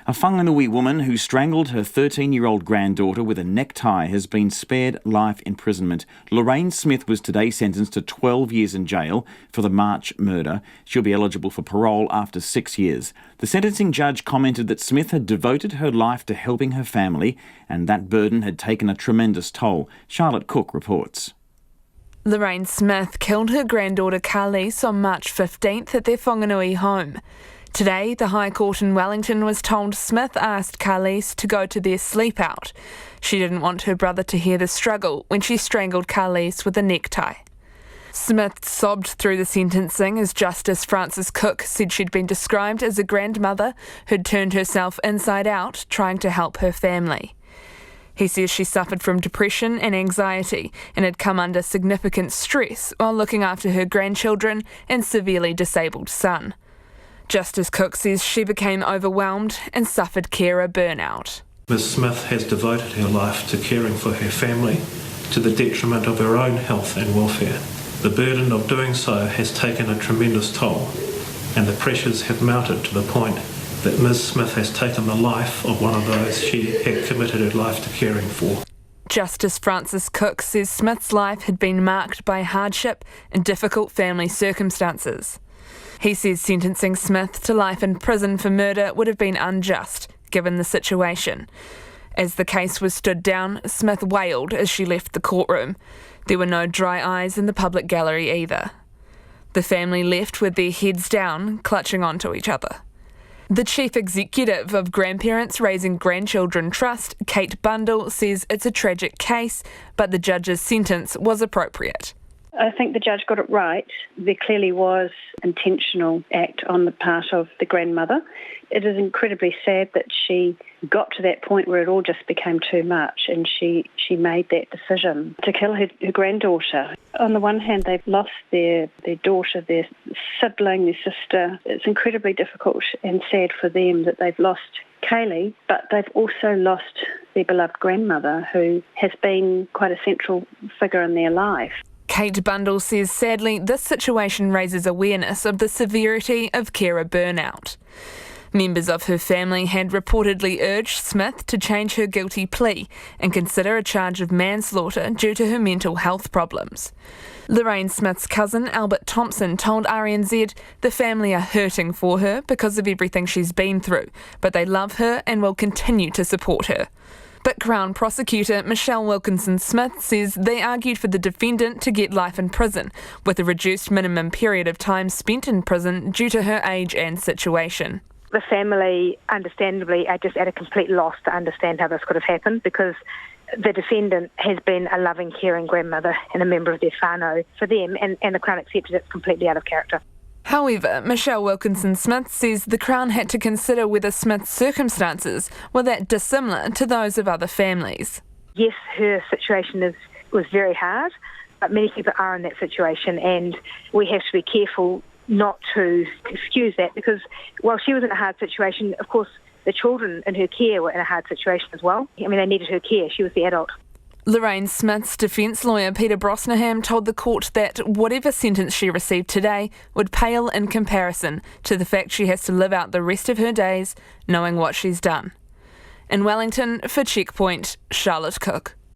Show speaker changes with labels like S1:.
S1: A Whanganui woman who strangled her 13-year-old granddaughter with a necktie has been spared life imprisonment. Lorraine Smith was today sentenced to 12 years in jail for the March murder. She'll be eligible for parole after 6 years. The sentencing judge commented that Smith had devoted her life to helping her family, and that burden had taken a tremendous toll. Charlotte Cook reports.
S2: Lorraine Smith killed her granddaughter Carlise on March 15th at their Whanganui home. Today, the High Court in Wellington was told Smith asked Carlise to go to their sleep out. She didn't want her brother to hear the struggle when she strangled Carlise with a necktie. Smith sobbed through the sentencing as Justice Frances Cook said she'd been described as a grandmother who'd turned herself inside out trying to help her family. He says she suffered from depression and anxiety and had come under significant stress while looking after her grandchildren and severely disabled son. Justice Cook says she became overwhelmed and suffered carer burnout.
S3: Ms Smith has devoted her life to caring for her family to the detriment of her own health and welfare. The burden of doing so has taken a tremendous toll, and the pressures have mounted to the point that Ms Smith has taken the life of one of those she had committed her life to caring for.
S2: Justice Frances Cook says Smith's life had been marked by hardship and difficult family circumstances. He says sentencing Smith to life in prison for murder would have been unjust, given the situation. As the case was stood down, Smith wailed as she left the courtroom. There were no dry eyes in the public gallery either. The family left with their heads down, clutching onto each other. The chief executive of Grandparents Raising Grandchildren Trust, Kate Bundle, says it's a tragic case, but the judge's sentence was appropriate.
S4: I think the judge got it right. There clearly was intentional act on the part of the grandmother. It is incredibly sad that she got to that point where it all just became too much, and she made that decision to kill her granddaughter. On the one hand, they've lost their daughter, their sibling, their sister. It's incredibly difficult and sad for them that they've lost Kaylee, but they've also lost their beloved grandmother, who has been quite a central figure in their life.
S2: Kate Bundle says sadly this situation raises awareness of the severity of carer burnout. Members of her family had reportedly urged Smith to change her guilty plea and consider a charge of manslaughter due to her mental health problems. Lorraine Smith's cousin Albert Thompson told RNZ the family are hurting for her because of everything she's been through, but they love her and will continue to support her. But Crown Prosecutor Michelle Wilkinson-Smith says they argued for the defendant to get life in prison, with a reduced minimum period of time spent in prison due to her age and situation.
S5: The family, understandably, are just at a complete loss to understand how this could have happened, because the defendant has been a loving, caring grandmother and a member of their whānau for them, and the Crown accepted it's completely out of character.
S2: However, Michelle Wilkinson-Smith says the Crown had to consider whether Smith's circumstances were that dissimilar to those of other families.
S5: Yes, her situation was very hard, but many people are in that situation, and we have to be careful not to excuse that, because while she was in a hard situation, of course, the children in her care were in a hard situation as well. I mean, they needed her care. She was the adult.
S2: Lorraine Smith's defence lawyer Peter Brosnahan told the court that whatever sentence she received today would pale in comparison to the fact she has to live out the rest of her days knowing what she's done. In Wellington, for Checkpoint, Charlotte Cook.